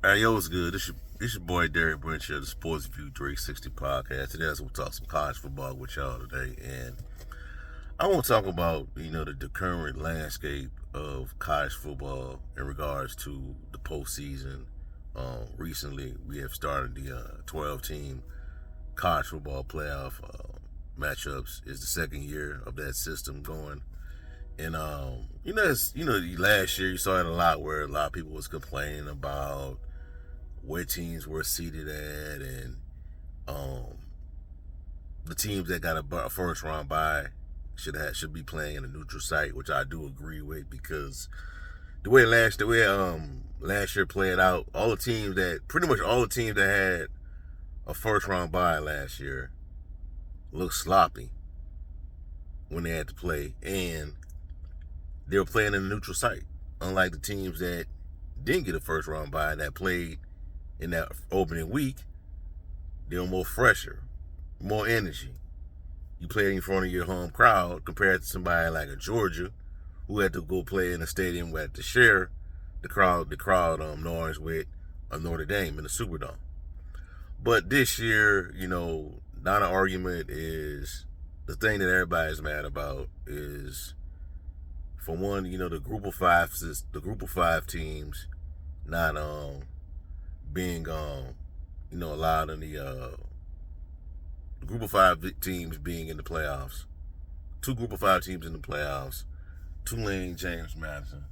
Hey, yo, what's good? This your boy Derek Branch here, the Sports View 360 podcast. Today, we'll talk some college football with y'all today, and I want to talk about the current landscape of college football in regards to the postseason. Recently, we have started the 12-team college football playoff matchups. It's the second year of that system going, and last year you saw it a lot where a lot of people was complaining about where teams were seated at, and um, the teams that got a first round bye should be playing in a neutral site, which I do agree with because the way last year played out, pretty much all the teams that had a first round bye last year looked sloppy when they had to play, and they were playing in a neutral site. Unlike the teams that didn't get a first round bye that played in that opening week, they were more fresher, more energy. You played in front of your home crowd compared to somebody like a Georgia who had to go play in a stadium where had to share the crowd noise with a Notre Dame in the Superdome. But this year, not an argument is the thing that everybody's mad about is, for one, the group of five teams not being allowed in the group of five teams being in the playoffs. Two group of five teams in the playoffs. Tulane, James Madison.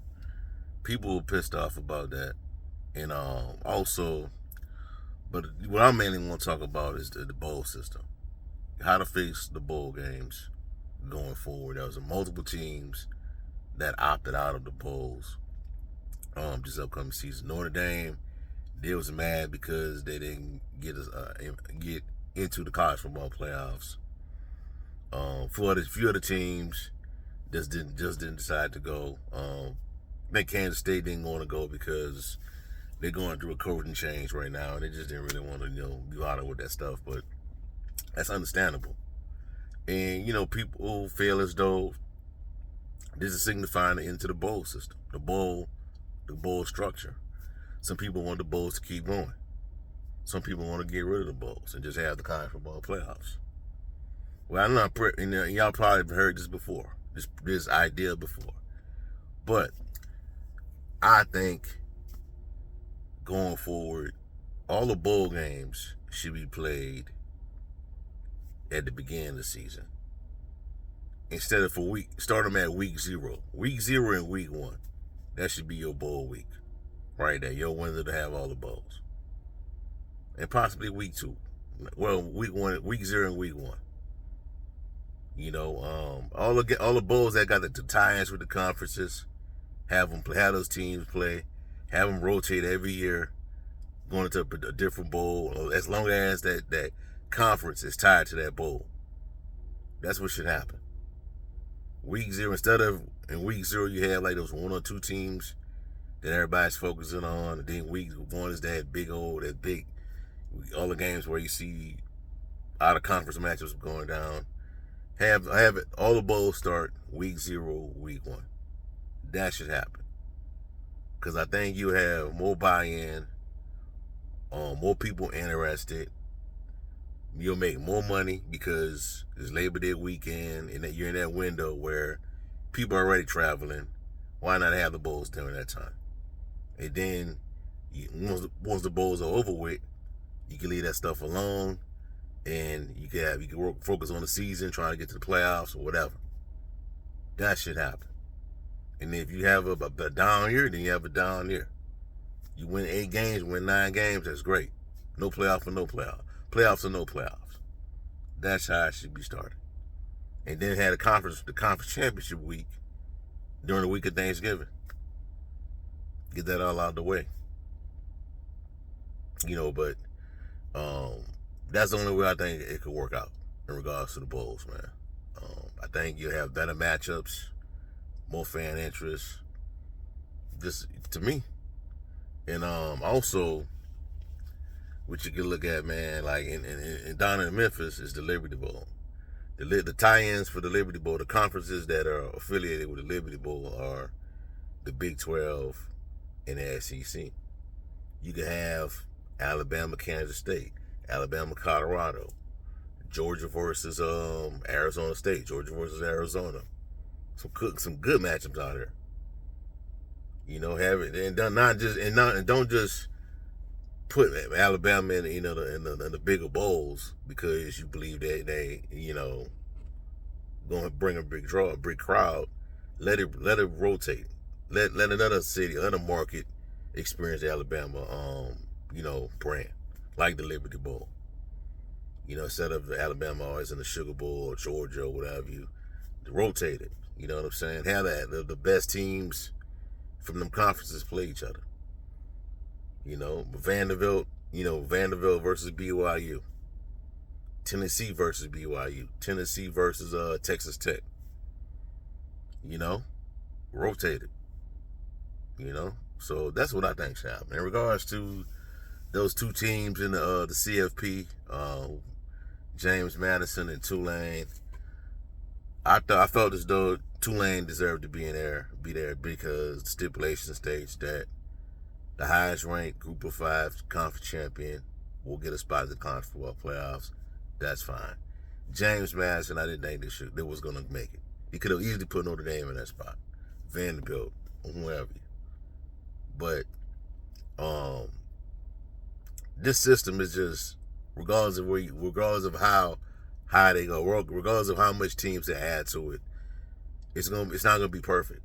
People were pissed off about that, and also, but what I mainly want to talk about is the bowl system. How to fix the bowl games going forward. There was multiple teams that opted out of the bowls this upcoming season. Notre Dame, they was mad because they didn't get into the college football playoffs. For a few other teams, just didn't decide to go. I think Kansas State didn't want to go because they're going through a coaching change right now, and they just didn't really want to be bothered with that stuff. But that's understandable. And people feel as though this is signifying the end to the bowl system, the bowl structure. Some people want the bowls to keep going. Some people want to get rid of the bowls and just have the college football playoffs. Well, I'm not, y'all probably have heard this before, this idea before. But I think going forward, all the bowl games should be played at the beginning of the season. Instead of start them at week 0. Week 0 and week 1. That should be your bowl week. Right there, your window to have all the bowls. And possibly week 2. Well, week 0 and week 1. All the bowls that got the tie-ins with the conferences, have those teams play, have them rotate every year, going into a different bowl, as long as that conference is tied to that bowl. That's what should happen. Week 0, instead of in week 0 you have like those one or two teams that everybody's focusing on, and then week 1 is that big, all the games where you see out of conference matchups going down. Have it all the bowls start week 0, week 1. That should happen, because I think you have more buy-in, more people interested. You'll make more money because it's Labor Day weekend and that you're in that window where people are already traveling. Why not have the bowls during that time? And then once the bowls are over with, you can leave that stuff alone, and you can focus on the season, trying to get to the playoffs or whatever. That should happen. And if you have a down year, then you have a down year. You win 8 games, win 9 games, that's great. No playoff or no playoff. Playoffs or no playoffs. That's how it should be started. And then have the conference championship week during the week of Thanksgiving. Get that all out of the way. But that's the only way I think it could work out in regards to the bowls, man. I think you'll have better matchups, more fan interest, just to me. And also, what you can look at, man, like down in Memphis is the Liberty Bowl. The tie-ins for the Liberty Bowl, the conferences that are affiliated with the Liberty Bowl are the Big 12 and the SEC. You could have Alabama, Kansas State, Alabama, Colorado, Georgia versus Arizona State, Georgia versus Arizona. Some good matchups out here. You know, have it and don't just put Alabama in the bigger bowls because you believe that they going to bring a big crowd. Let it rotate. Let another city, another market experience the Alabama brand, like the Liberty Bowl. Instead of Alabama always in the Sugar Bowl or Georgia or whatever, you rotate it. You know what I'm saying? Have that the best teams from them conferences play each other. Vanderbilt versus BYU. Tennessee versus BYU. Tennessee versus Texas Tech. Rotate it. So that's what I think should happen. In regards to those two teams in the CFP, James Madison and Tulane, I felt as though Tulane deserved to be there because the stipulation states that the highest ranked Group of 5 conference champion will get a spot in the conference football playoffs. That's fine. James Madison, I didn't think they was going to make it. He could have easily put Notre Dame in that spot, Vanderbilt, or whoever. But this system is just, regardless of how high they go, regardless of how much teams they add to it, it's not gonna be perfect.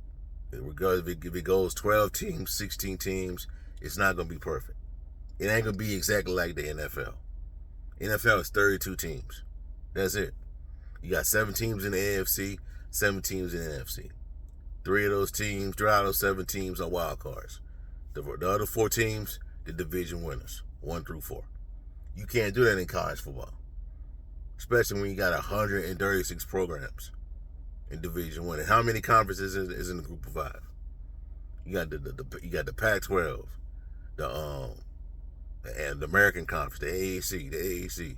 Regardless if it goes 12 teams, 16 teams, it's not gonna be perfect. It ain't gonna be exactly like the NFL. NFL is 32 teams. That's it. You got 7 teams in the AFC, 7 teams in the NFC. 3 out of those 7 teams are wild cards. The other 4 teams, the division winners, 1 through 4. You can't do that in college football, especially when you got 136 programs in Division 1. And how many conferences is in the Group of 5? You got the Pac-12, the American Conference, the AAC,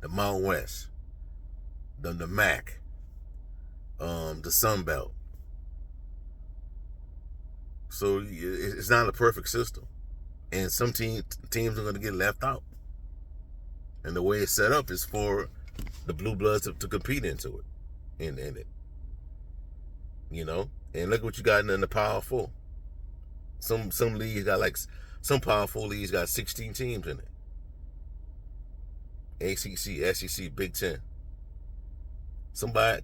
the Mountain West, the MAC, the Sun Belt. So it's not a perfect system, and some teams are going to get left out. And the way it's set up is for the Blue Bloods to compete into it, in it. And look what you got in the Power 4. Some leagues got some Power 4 leagues got 16 teams in it. ACC, SEC, Big Ten.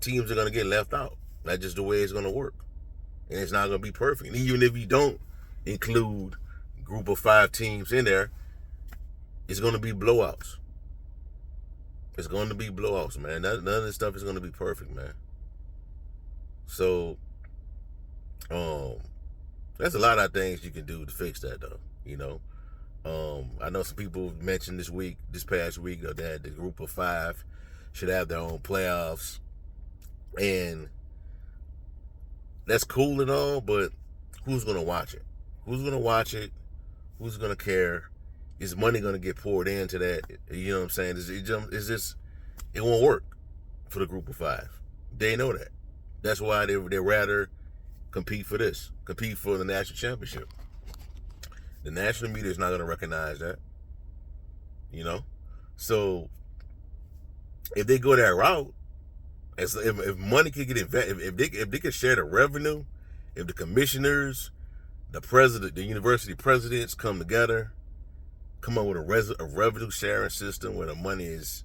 Teams are gonna get left out. That's just the way it's gonna work, and it's not gonna be perfect. And even if you don't include Group of 5 teams in there, it's gonna be blowouts. It's going to be blowouts, man. None of this stuff is going to be perfect, man. So, there's a lot of things you can do to fix that, though. I know some people mentioned this past week, that the Group of 5 should have their own playoffs, and that's cool and all, but who's going to watch it? Who's going to watch it? Who's going to care? Is money going to get poured into that? You know what I'm saying? It won't work for the Group of 5. They know that. That's why they rather compete for the national championship. The national media is not going to recognize that. So if they go that route, if money can get invested, if they can share the revenue, if the commissioners, the president, the university presidents come together, come up with a revenue sharing system where the money is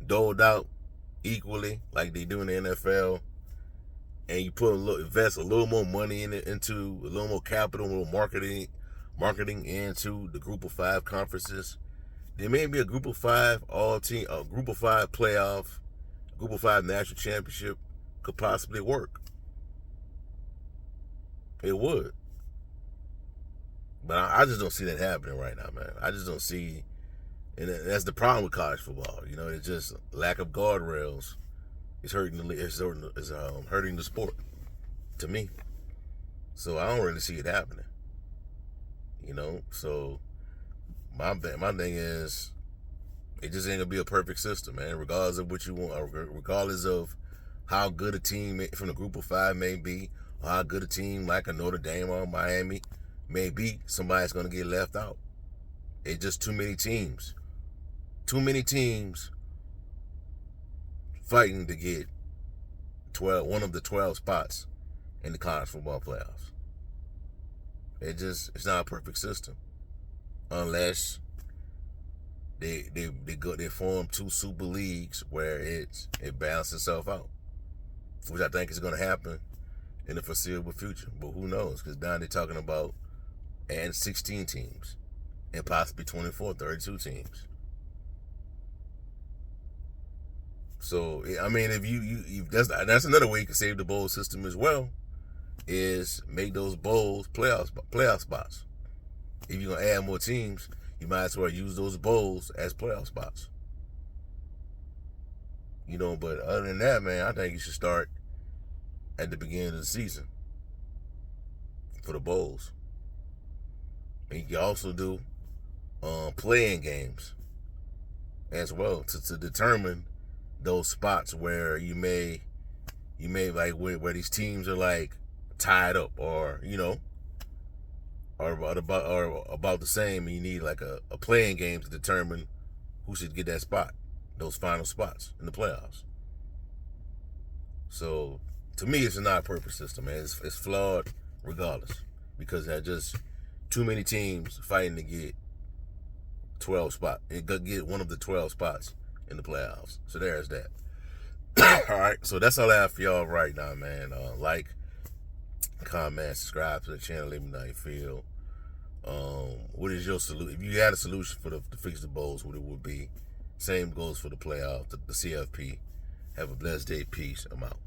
doled out equally like they do in the NFL, and you invest a little more money into a little more capital, a little marketing into the Group of 5 conferences, there may be a Group of 5 a Group of 5 playoff, Group of 5 national championship could possibly work. It would. But I just don't see that happening right now, man. I just don't see, and that's the problem with college football. It's just lack of guardrails. It's hurting the sport, to me. So I don't really see it happening. So my thing is, it just ain't gonna be a perfect system, man. Regardless of what you want, regardless of how good a team from the Group of 5 may be, or how good a team like a Notre Dame or Miami may be, somebody's gonna get left out. It's just too many teams. Too many teams fighting to get one of the 12 spots in the college football playoffs. It's not a perfect system. Unless they form two super leagues where it balances itself out. Which I think is gonna happen in the foreseeable future. But who knows? Because now they're talking about adding 16 teams and possibly 24, 32 teams. So I mean, if you that's another way you can save the bowl system as well, is make those bowls playoff spots. If you're gonna add more teams, you might as well use those bowls as playoff spots. But other than that, man, I think you should start at the beginning of the season for the bowls. And you can also do playing games as well to determine those spots where you may like where these teams are like tied up or about the same, and you need like a playing game to determine who should get that spot, those final spots in the playoffs. So to me, it's not a perfect system, man. It's flawed regardless, because there's just too many teams fighting to get 12 spots and get one of the 12 spots in the playoffs. So there's that. All right, so that's all I have for y'all right now, man. Like, comment, subscribe to the channel. Let me know how you feel. What is your solution? If you had a solution to fix the bowls, what it would be? Same goes for the playoffs, the CFP. Have a blessed day. Peace. I'm out.